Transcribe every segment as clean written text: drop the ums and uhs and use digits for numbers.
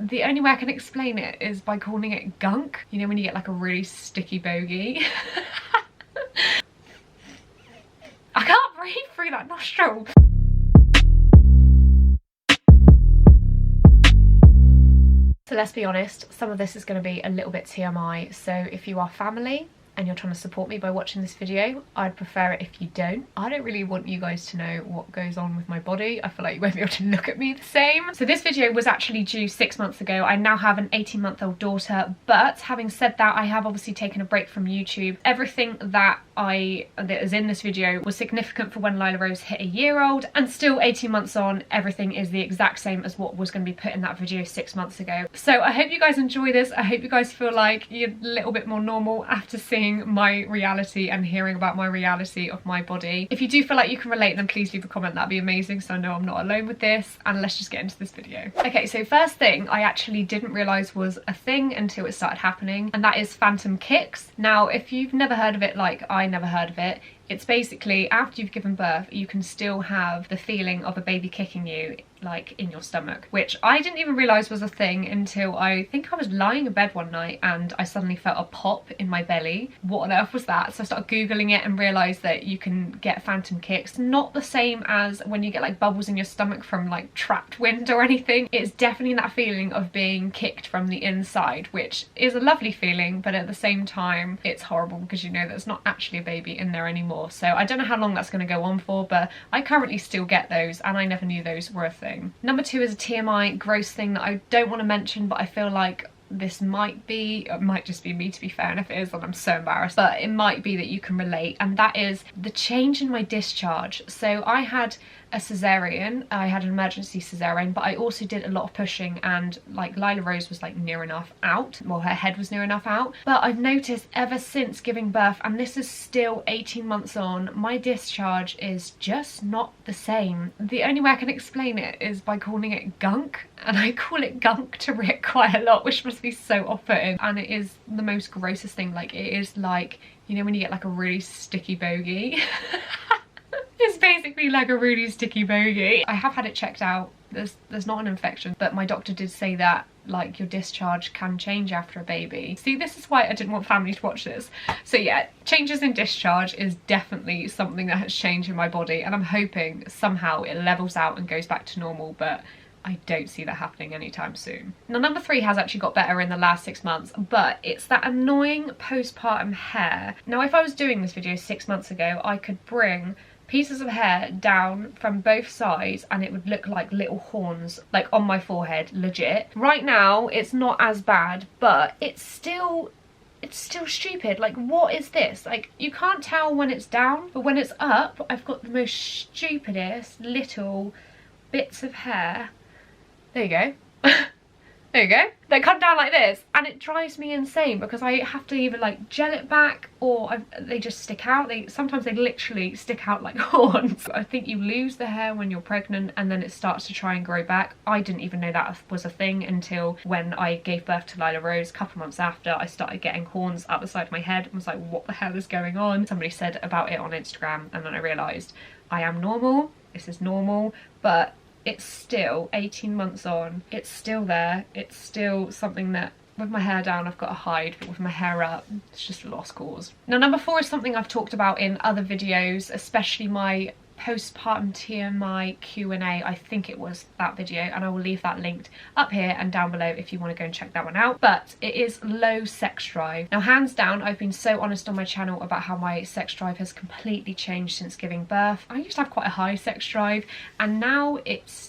The only way I can explain it is by calling it gunk. You know when you get like a really sticky bogey? I can't breathe through that nostril. So let's be honest, some of this is going to be a little bit TMI, so if you are family and you're trying to support me by watching this video, I'd prefer it if you don't. I don't really want you guys to know what goes on with my body. I feel like you won't be able to look at me the same. So this video was actually due 6 months ago. I now have an 18-month-old daughter, but having said that, I have obviously taken a break from YouTube. Everything that is in this video was significant for when Lila Rose hit a year old, and still 18 months on, everything is the exact same as what was going to be put in that video 6 months ago. So I hope you guys enjoy this. I hope you guys feel like you're a little bit more normal after seeing my reality and hearing about my reality of my body. If you do feel like you can relate, then please leave a comment. That'd be amazing, so I know I'm not alone with this. And let's just get into this video. Okay, so first thing I actually didn't realise was a thing until it started happening, and that is phantom kicks. Now, if you've never heard of it, like I never heard of it, it's basically after you've given birth, you can still have the feeling of a baby kicking you like in your stomach, which I didn't even realise was a thing until I think I was lying in bed one night and I suddenly felt a pop in my belly. What on earth was that? So I started googling it and realised that you can get phantom kicks. Not the same as when you get like bubbles in your stomach from like trapped wind or anything. It's definitely that feeling of being kicked from the inside, which is a lovely feeling, but at the same time it's horrible because you know there's not actually a baby in there anymore. So I don't know how long that's going to go on for, but I currently still get those and I never knew those were a thing. Number 2 is a TMI gross thing that I don't want to mention, but I feel like this might be, it might just be me to be fair, and if it is then I'm so embarrassed, but it might be that you can relate, and that is the change in my discharge. So I had a cesarean, I had an emergency cesarean, but I also did a lot of pushing, and like Lila Rose was like near enough out, well her head was near enough out, but I've noticed ever since giving birth, and this is still 18 months on, my discharge is just not the same. The only way I can explain it is by calling it gunk, and I call it gunk to Rick quite a lot, which must be so off-putting, and it is the most grossest thing. Like it is like, you know when you get like a really sticky bogey? It's basically like a really sticky bogey. I have had it checked out. There's not an infection, but my doctor did say that like your discharge can change after a baby. See, this is why I didn't want family to watch this. So yeah, changes in discharge is definitely something that has changed in my body, and I'm hoping somehow it levels out and goes back to normal, but I don't see that happening anytime soon. Now, number 3 has actually got better in the last 6 months, but it's that annoying postpartum hair. Now, if I was doing this video 6 months ago, I could bring pieces of hair down from both sides and it would look like little horns like on my forehead, legit. Right now it's not as bad, but it's still stupid. Like, what is this? Like, you can't tell when it's down, but when it's up, I've got the most stupidest little bits of hair. There you go. There you go. They come down like this, and it drives me insane because I have to either like gel it back or they just stick out. Sometimes they literally stick out like horns. I think you lose the hair when you're pregnant and then it starts to try and grow back. I didn't even know that was a thing until when I gave birth to Lila Rose. A couple months after, I started getting horns out the side of my head and was like, what the hell is going on? Somebody said about it on Instagram, and then I realised I am normal. This is normal, but it's still 18 months on, it's still there. It's still something that with my hair down I've got to hide, but with my hair up it's just a lost cause. Now, number 4 is something I've talked about in other videos, especially my postpartum TMI Q&A. I think it was that video, and I will leave that linked up here and down below if you want to go and check that one out. But it is low sex drive. Now, hands down, I've been so honest on my channel about how my sex drive has completely changed since giving birth. I used to have quite a high sex drive, and now it's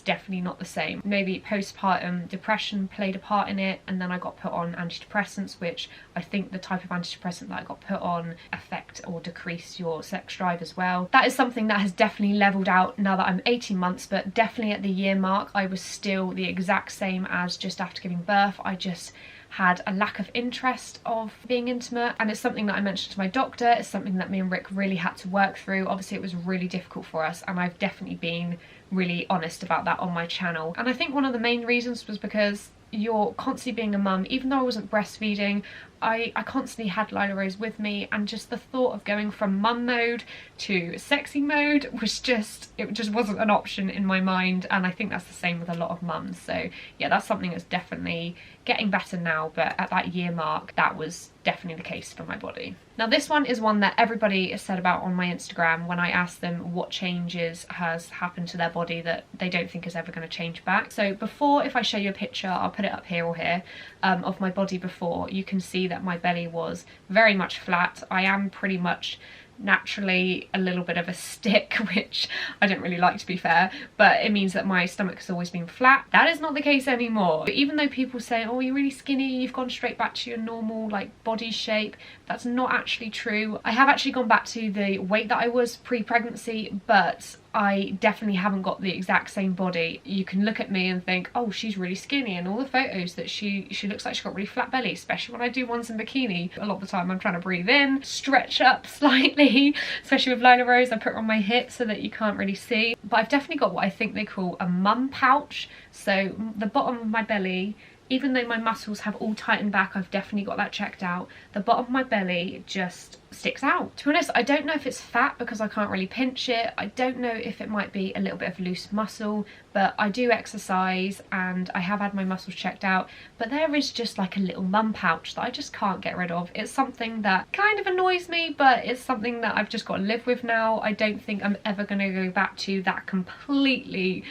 definitely not the same. Maybe postpartum depression played a part in it, and then I got put on antidepressants, which I think the type of antidepressant that I got put on affect or decrease your sex drive as well. That is something that has definitely leveled out now that I'm 18 months, but definitely at the year mark I was still the exact same as just after giving birth. I just had a lack of interest of being intimate, and it's something that I mentioned to my doctor. It's something that me and Rick really had to work through. Obviously it was really difficult for us, and I've definitely been really honest about that on my channel. And I think one of the main reasons was because you're constantly being a mum. Even though I wasn't breastfeeding, I constantly had Lila Rose with me, and just the thought of going from mum mode to sexy mode was just, it just wasn't an option in my mind, and I think that's the same with a lot of mums. So yeah, that's something that's definitely getting better now, but at that year mark, that was definitely the case for my body. Now this one is one that everybody has said about on my Instagram when I asked them what changes has happened to their body that they don't think is ever going to change back. So before, if I show you a picture, I'll put it up here or here, of my body before, you can see that my belly was very much flat. I am pretty much naturally a little bit of a stick, which I don't really like, to be fair, but it means that my stomach has always been flat. That is not the case anymore. But even though people say, oh, you're really skinny, you've gone straight back to your normal like body shape, that's not actually true. I have actually gone back to the weight that I was pre-pregnancy, but I definitely haven't got the exact same body. You can look at me and think, oh, she's really skinny, and all the photos that she looks like she's got really flat belly, especially when I do ones in bikini. A lot of the time I'm trying to breathe in, stretch up slightly, especially with Lila Rose. I put her on my hips so that you can't really see. But I've definitely got what I think they call a mum pouch. So the bottom of my belly, even though my muscles have all tightened back, I've definitely got that checked out, the bottom of my belly just sticks out. To be honest, I don't know if it's fat because I can't really pinch it. I don't know if it might be a little bit of loose muscle, but I do exercise and I have had my muscles checked out, but there is just like a little mum pouch that I just can't get rid of. It's something that kind of annoys me, but it's something that I've just got to live with now. I don't think I'm ever going to go back to that completely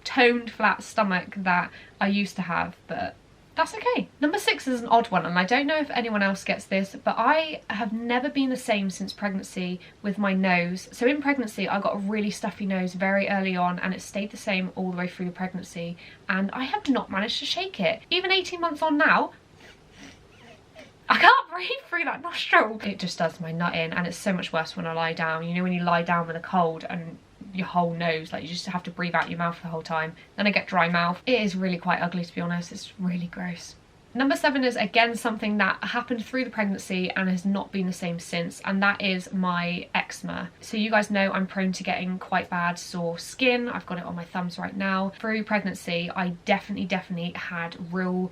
toned flat stomach that I used to have, but that's okay. Number 6 is an odd one, and I don't know if anyone else gets this, but I have never been the same since pregnancy with my nose. So in pregnancy I got a really stuffy nose very early on, and it stayed the same all the way through the pregnancy, and I have not managed to shake it. Even 18 months on now, I can't breathe through that nostril. It just does my nut in, and it's so much worse when I lie down. You know when you lie down with a cold and your whole nose, like you just have to breathe out your mouth the whole time. Then I get dry mouth. It is really quite ugly, to be honest. It's really gross. Number 7 is again something that happened through the pregnancy and has not been the same since, and that is my eczema. So you guys know I'm prone to getting quite bad sore skin. I've got it on my thumbs right now. Through pregnancy I definitely had real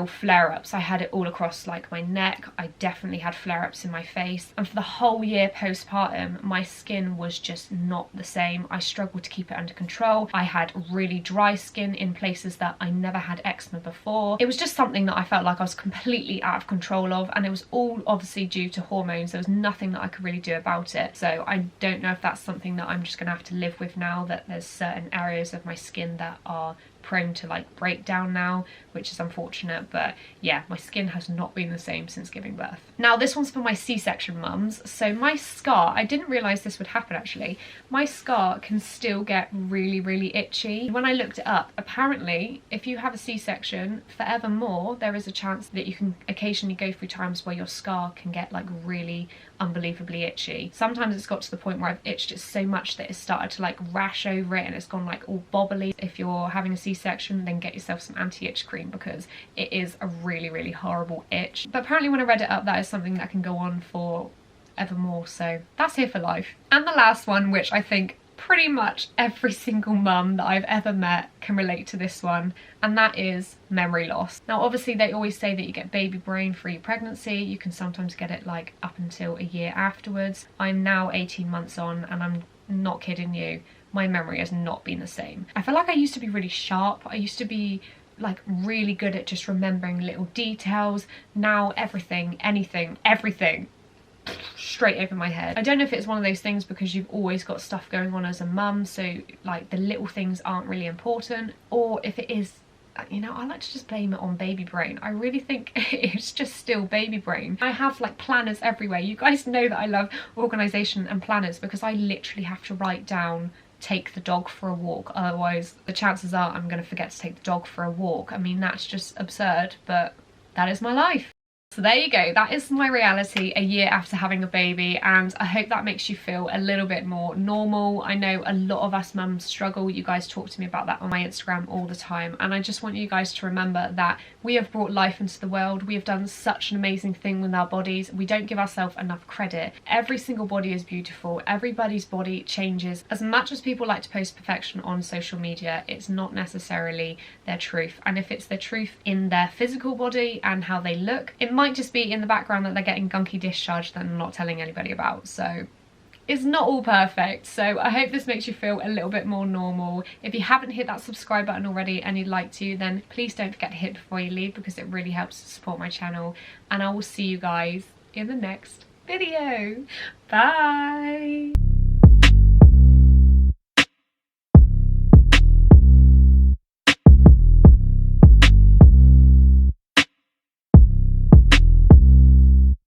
flare-ups. I had it all across like my neck. I definitely had flare-ups in my face, and for the whole year postpartum my skin was just not the same. I struggled to keep it under control. I had really dry skin in places that I never had eczema before. It was just something that I felt like I was completely out of control of, and it was all obviously due to hormones. There was nothing that I could really do about it. So I don't know if that's something that I'm just gonna have to live with now, that there's certain areas of my skin that are prone to like breakdown now, which is unfortunate. But yeah, my skin has not been the same since giving birth. Now this one's for my C-section mums. So my scar, I didn't realise this would happen actually, my scar can still get really itchy. When I looked it up, apparently if you have a C-section forevermore, there is a chance that you can occasionally go through times where your scar can get like really unbelievably itchy. Sometimes it's got to the point where I've itched it so much that it's started to like rash over it and it's gone like all bobbly. If you're having a C-section, then get yourself some anti-itch cream because it is a really horrible itch. But apparently when I read it up, that is something that can go on for evermore, so that's here for life. And the last one, which I think pretty much every single mum that I've ever met can relate to this one, and that is memory loss. Now obviously they always say that you get baby brain through your pregnancy. You can sometimes get it like up until a year afterwards. I'm now 18 months on and I'm not kidding you, my memory has not been the same. I feel like I used to be really sharp. I used to be like really good at just remembering little details. Now everything, anything, everything straight over my head. I don't know if it's one of those things because you've always got stuff going on as a mum, so like the little things aren't really important, or if it is, you know, I like to just blame it on baby brain. I really think it's just still baby brain. I have like planners everywhere. You guys know that I love organisation and planners because I literally have to write down take the dog for a walk, otherwise the chances are I'm going to forget to take the dog for a walk. I mean, that's just absurd, but that is my life. So there you go, that is my reality a year after having a baby, and I hope that makes you feel a little bit more normal. I know a lot of us mums struggle. You guys talk to me about that on my Instagram all the time, and I just want you guys to remember that we have brought life into the world. We have done such an amazing thing with our bodies. We don't give ourselves enough credit. Every single body is beautiful. Everybody's body changes. As much as people like to post perfection on social media, it's not necessarily their truth, and if it's their truth in their physical body and how they look, it might just be in the background that they're getting gunky discharge that I'm not telling anybody about. So it's not all perfect. So I hope this makes you feel a little bit more normal. If you haven't hit that subscribe button already and you'd like to, then please don't forget to hit before you leave, because it really helps to support my channel, and I will see you guys in the next video. Bye.